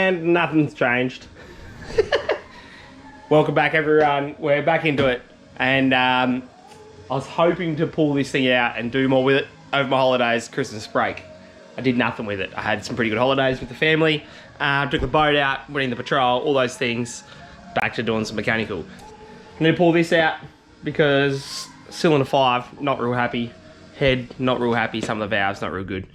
And nothing's changed. Welcome back, everyone. We're back into it. And I was hoping to pull this thing out and do more with it over my holidays, Christmas break. I did nothing with it. I had some pretty good holidays with the family. Took the boat out, went in the patrol, all those things. Back to doing some mechanical. I'm gonna pull this out because cylinder 5, not real happy. Head, not real happy. Some of the valves, not real good.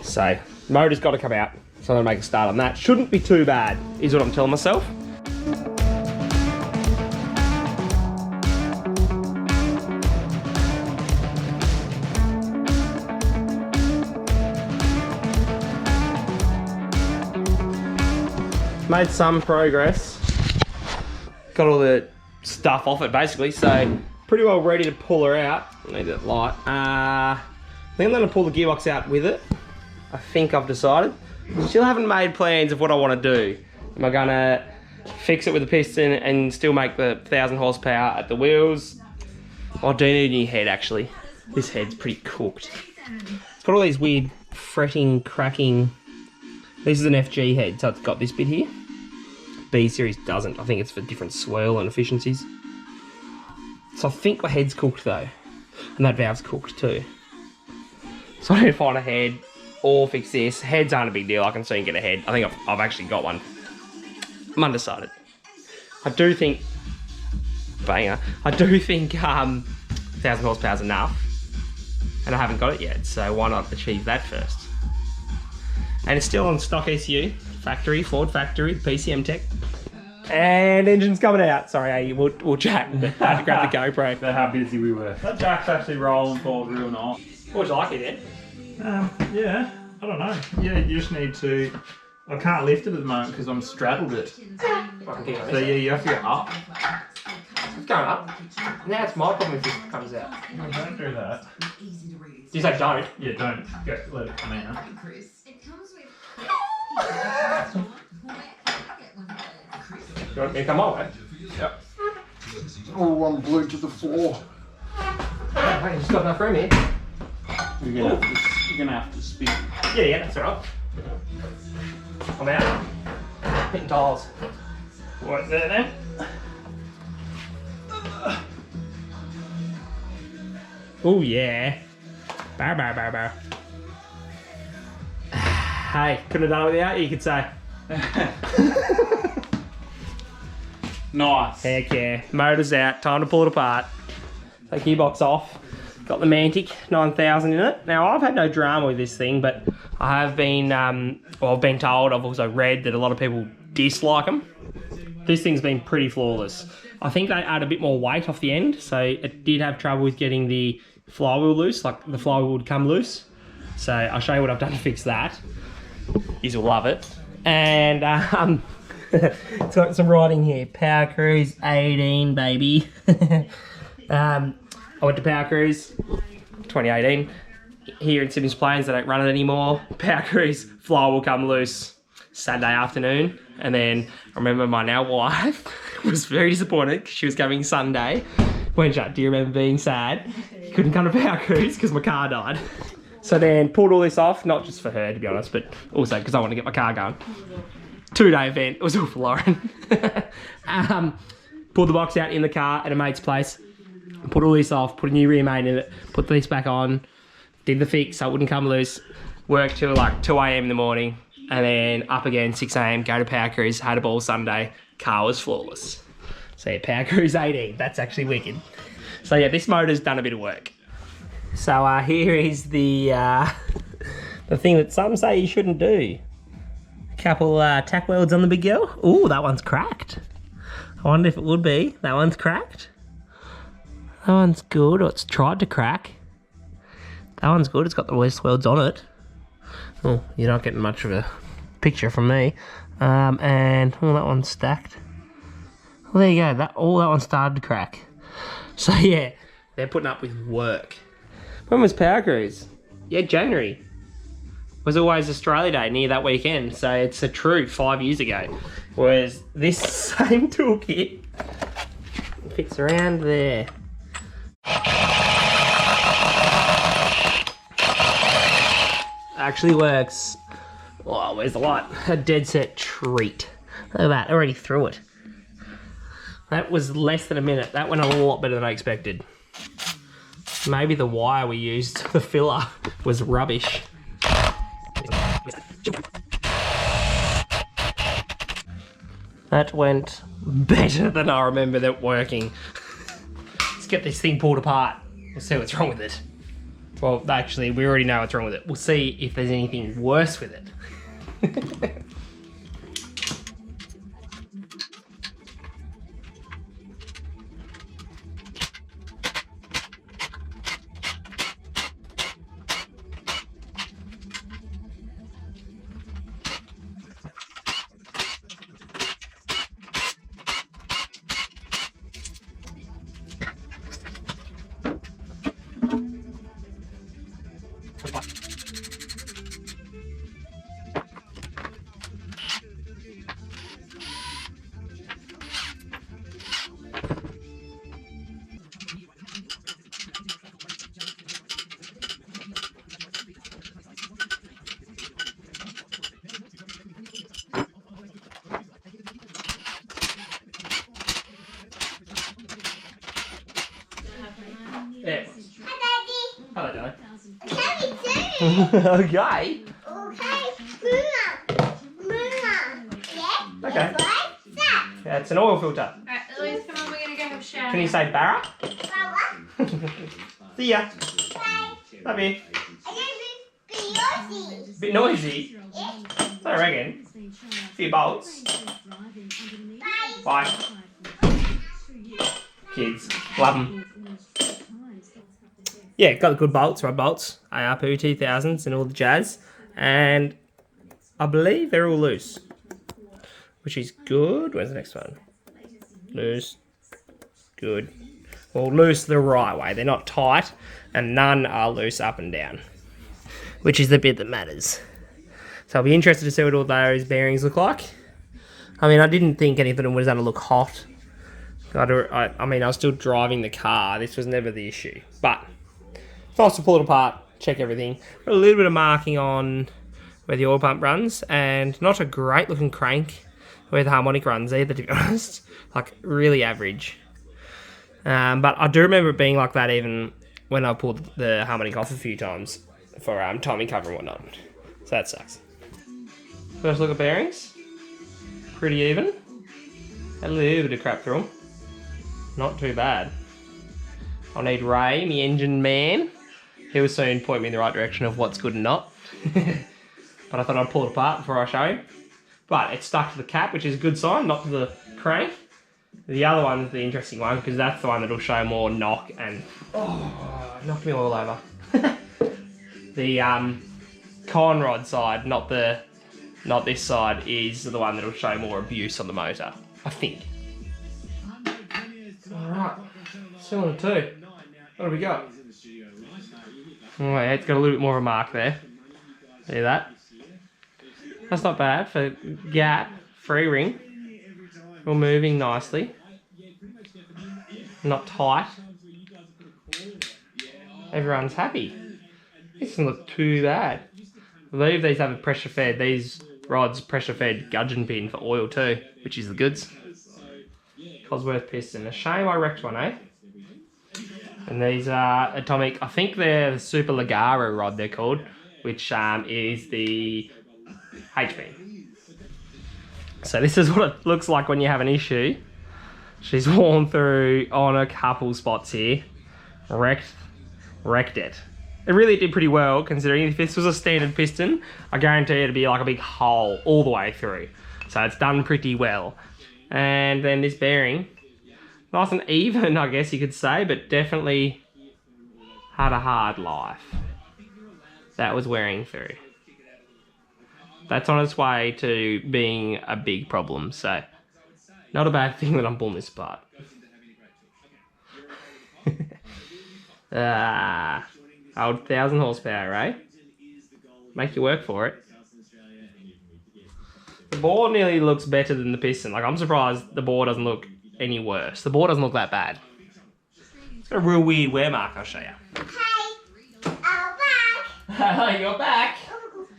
So, motor's got to come out. So I'm gonna make a start on that. Shouldn't be too bad, is what I'm telling myself. Made some progress. Got all the stuff off it basically, so pretty well ready to pull her out. I need that light. I think I'm gonna pull the gearbox out with it. I think I've decided. Still haven't made plans of what I want to do. Am I gonna fix it with a piston and still make the 1,000 horsepower at the wheels? I do need a new head actually. This head's pretty cooked. It's got all these weird fretting, cracking. This is an FG head, so it's got this bit here. B series doesn't. I think it's for different swirl and efficiencies. So I think my head's cooked though. And that valve's cooked too. So I need to find a head or fix this. Heads aren't a big deal. I can soon get a head. I think I've actually got one. I'm undecided. I do think, banger, I do think 1,000 horsepower is enough. And I haven't got it yet, so why not achieve that first? And it's still on stock ECU, factory, Ford factory, PCM tech. And engine's coming out. Sorry, we'll chat. I had to grab the GoPro. About how busy we were. That jack's actually rolling forward real nice. What would you like it then? Yeah, I don't know. Yeah, you just need to... I can't lift it at the moment because I'm straddled it. So yeah, you have to go up. It's going up. Now it's my problem if this comes out. No, don't do that. Did you say don't? Yeah, don't. Go, let it come out. You want me to come on, mate? Yep. Oh, I'm glued to the floor. Hey, you've got enough room here. You're gonna have to spin. Yeah, that's alright. I'm out. Hitting tiles. Right there then. Oh yeah. Bow, bow, bow, bow. Hey, couldn't have done it without you, could say. Nice. Heck yeah. Motor's out, time to pull it apart. Take gearbox off. Got the Mantic 9000 in it. Now I've had no drama with this thing, but I have been, well, I've been told, I've also read that a lot of people dislike them. This thing's been pretty flawless. I think they add a bit more weight off the end, so it did have trouble with getting the flywheel loose, like the flywheel would come loose. So I'll show you what I've done to fix that. You'll love it. And it's got some writing here. Power Cruise 18, baby. I went to Power Cruise 2018. Here in Sydney's Plains, they don't run it anymore. Power Cruise, flywheel will come loose Saturday afternoon. And then I remember my now wife was very disappointed because she was coming Sunday. When do you remember being sad? Couldn't come to Power Cruise because my car died. So then pulled all this off, not just for her to be honest, but also because I want to get my car going. 2-day event, it was all for Lauren. Pulled the box out in the car at a mate's place. Put all this off, put a new rear main in it, put this back on, did the fix so it wouldn't come loose. Worked till like 2 AM in the morning, and then up again 6 AM, go to Power Cruise, had a ball Sunday, car was flawless. So yeah, Power Cruise 18, that's actually wicked. So yeah, this motor's done a bit of work. So here is the thing that some say you shouldn't do. A couple tack welds on the big girl. Ooh, that one's cracked. I wonder if it would be. That one's cracked. That one's good, or it's tried to crack. That one's good, it's got the worst welds on it. Oh, you're not getting much of a picture from me. And that one's stacked. Well, there you go, that one started to crack. So yeah, they're putting up with work. When was Power Cruise? Yeah, January. It was always Australia Day near that weekend, so it's a true 5 years ago. Whereas this same toolkit fits around there. Actually works Oh, where's the light? A dead set treat. Look at that, already threw it. That was less than a minute. That went a lot better than I expected. Maybe the wire we used, the filler, was rubbish. That went better than I remember that working. Let's get this thing pulled apart. We'll see what's wrong with it. Well, actually, we already know what's wrong with it. We'll see if there's anything worse with it. Yeah. Hello, Daddy. Okay. Okay. Yeah, it's an oil filter. Alright, Louise, come on, we're gonna go have a shower. Can you say Barra? See ya. Love you. Bit noisy. I reckon. A few bolts. Bye. Kids. Love them. Yeah, got the good bolts, rod bolts, ARP 2000s and all the jazz. And I believe they're all loose, which is good. Where's the next one? Loose. Good. Well, loose the right way. They're not tight, and none are loose up and down, which is the bit that matters. So I'll be interested to see what all those bearings look like. I mean, I didn't think any of them was going to look hot. I mean, I was still driving the car. This was never the issue. But it's nice to pull it apart, check everything. Got a little bit of marking on where the oil pump runs, and not a great looking crank where the harmonic runs either, to be honest. Like, really average. But I do remember it being like that even when I pulled the harmonic off a few times for timing cover and whatnot. So that sucks. First look at bearings. Pretty even. A little bit of crap through them. Not too bad. I'll need Ray, my engine man. He'll soon point me in the right direction of what's good and not. But I thought I'd pull it apart before I show him. But it's stuck to the cap, which is a good sign, not to the crank. The other one's the interesting one, because that's the one that'll show more knock and... Oh, knocked me all over. The con rod side, not this side, is the one that'll show more abuse on the motor, I think. Alright, cylinder 2. What do we got? Oh yeah, it's got a little bit more of a mark there. See that? That's not bad for gap, free ring. All moving nicely. Not tight. Everyone's happy. This doesn't look too bad. I believe these have a pressure fed, these rods pressure fed gudgeon pin for oil too, which is the goods. Cosworth piston. A shame I wrecked one, eh? And these are atomic, I think they're the Super Ligaro rod they're called, which is the HP. So this is what it looks like when you have an issue. She's worn through on a couple spots here. Wrecked it. It really did pretty well, considering if this was a standard piston, I guarantee it'd be like a big hole all the way through. So it's done pretty well. And then this bearing, nice and even, I guess you could say, but definitely had a hard life. That was wearing through. That's on its way to being a big problem, so not a bad thing that I'm pulling this apart. Old 1,000 horsepower, eh? Make you work for it. The bore nearly looks better than the piston. Like, I'm surprised the bore doesn't look any worse. The bore doesn't look that bad. It's got a real weird wear mark, I'll show you. Hey, I'm back. Hello, you're back.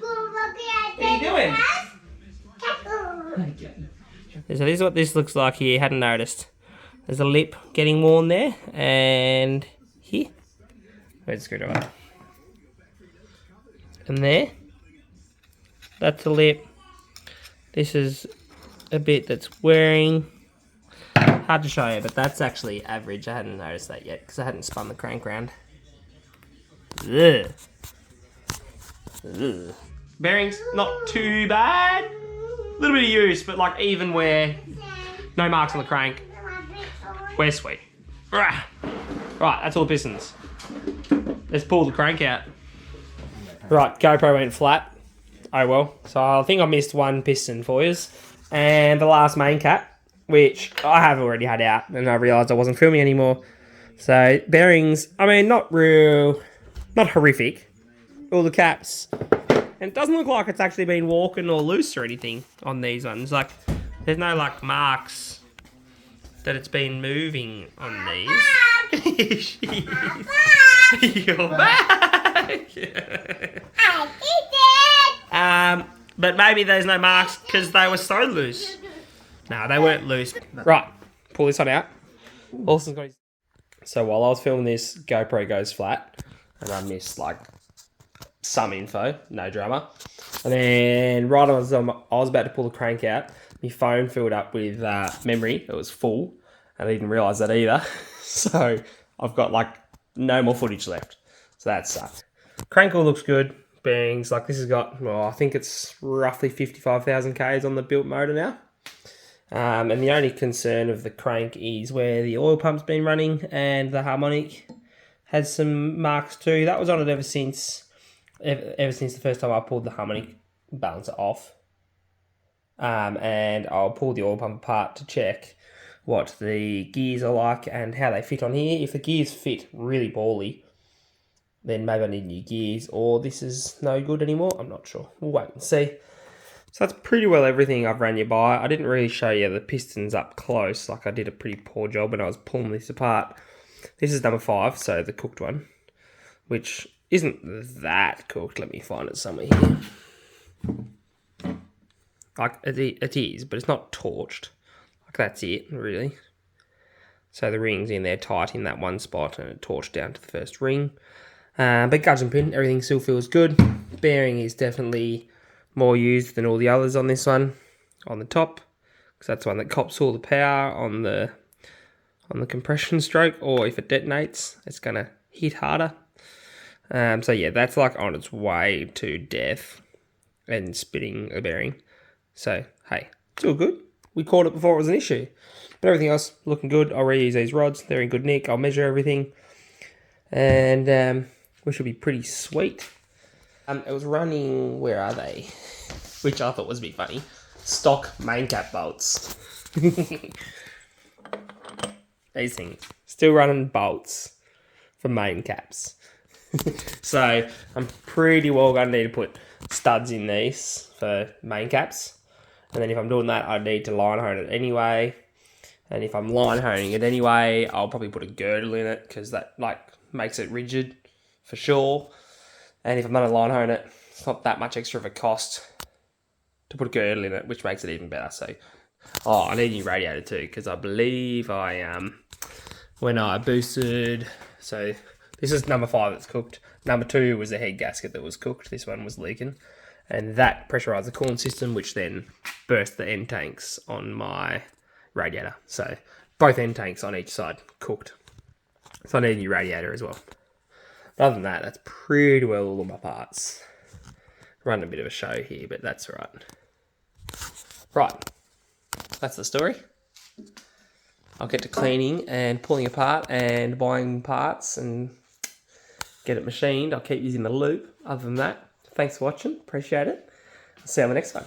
What are you doing? So this is what this looks like here. Hadn't noticed. There's a lip getting worn there, and here. Where's the screwdriver? And there. That's a lip. This is a bit that's wearing. Hard to show you, but that's actually average. I hadn't noticed that yet because I hadn't spun the crank round. Ugh. Ugh. Bearings, not too bad. A little bit of use, but like even where no marks on the crank, we're sweet. Right, that's all the pistons. Let's pull the crank out. Right, GoPro went flat. Oh well. So I think I missed one piston for you. And the last main cap, which I have already had out, and I realised I wasn't filming anymore. So bearings, I mean, not horrific. All the caps. And it doesn't look like it's actually been walking or loose or anything on these ones. Like, there's no like marks that it's been moving on these. You're back. But maybe there's no marks because they were so loose. No, they weren't loose. Right, pull this one out. Alston's got his... So while I was filming this, GoPro goes flat, and I missed like some info, no drama. And then right as I was about to pull the crank out, my phone filled up with memory. It was full, and I didn't realise that either. So I've got like no more footage left. So that sucked. Crank all looks good. Bearings, like this has got, well, I think it's roughly 55,000 Ks on the built motor now. And the only concern of the crank is where the oil pump's been running, and the harmonic has some marks too. That was on it ever since the first time I pulled the harmonic balancer off. And I'll pull the oil pump apart to check what the gears are like and how they fit on here. If the gears fit really bally, then maybe I need new gears, or this is no good anymore. I'm not sure. We'll wait and see. So that's pretty well everything I've ran you by. I didn't really show you the pistons up close. Like, I did a pretty poor job when I was pulling this apart. This is number 5, so the cooked one, which isn't that cooked. Let me find it somewhere here. Like, it is, but it's not torched. Like, that's it, really. So the ring's in there tight in that one spot, and it torched down to the first ring. But gudgeon pin, everything still feels good. Bearing is definitely more used than all the others on this one, on the top, because that's the one that cops all the power on the compression stroke, or if it detonates, it's gonna hit harder. So yeah, that's like on its way to death and spitting a bearing. So hey, it's all good. We caught it before it was an issue, but everything else looking good. I'll reuse these rods; they're in good nick. I'll measure everything, and we should be pretty sweet. It was running, where are they? Which I thought was a bit funny. Stock main cap bolts. These things. Still running bolts for main caps. So I'm pretty well going to need to put studs in these for main caps. And then if I'm doing that, I need to line hone it anyway. And if I'm line honing it anyway, I'll probably put a girdle in it, because that like makes it rigid for sure. And if I'm going to line hone it, it's not that much extra of a cost to put a girdle in it, which makes it even better. So, I need a new radiator too, because I believe when I boosted, so this is number 5 that's cooked. Number 2 was the head gasket that was cooked. This one was leaking, and that pressurized the coolant system, which then burst the end tanks on my radiator. So both end tanks on each side cooked. So I need a new radiator as well. But other than that, that's pretty well all of my parts. Running a bit of a show here, but that's all right. Right, that's the story. I'll get to cleaning and pulling apart and buying parts and get it machined. I'll keep using the loop. Other than that, thanks for watching. Appreciate it. I'll see you on the next one.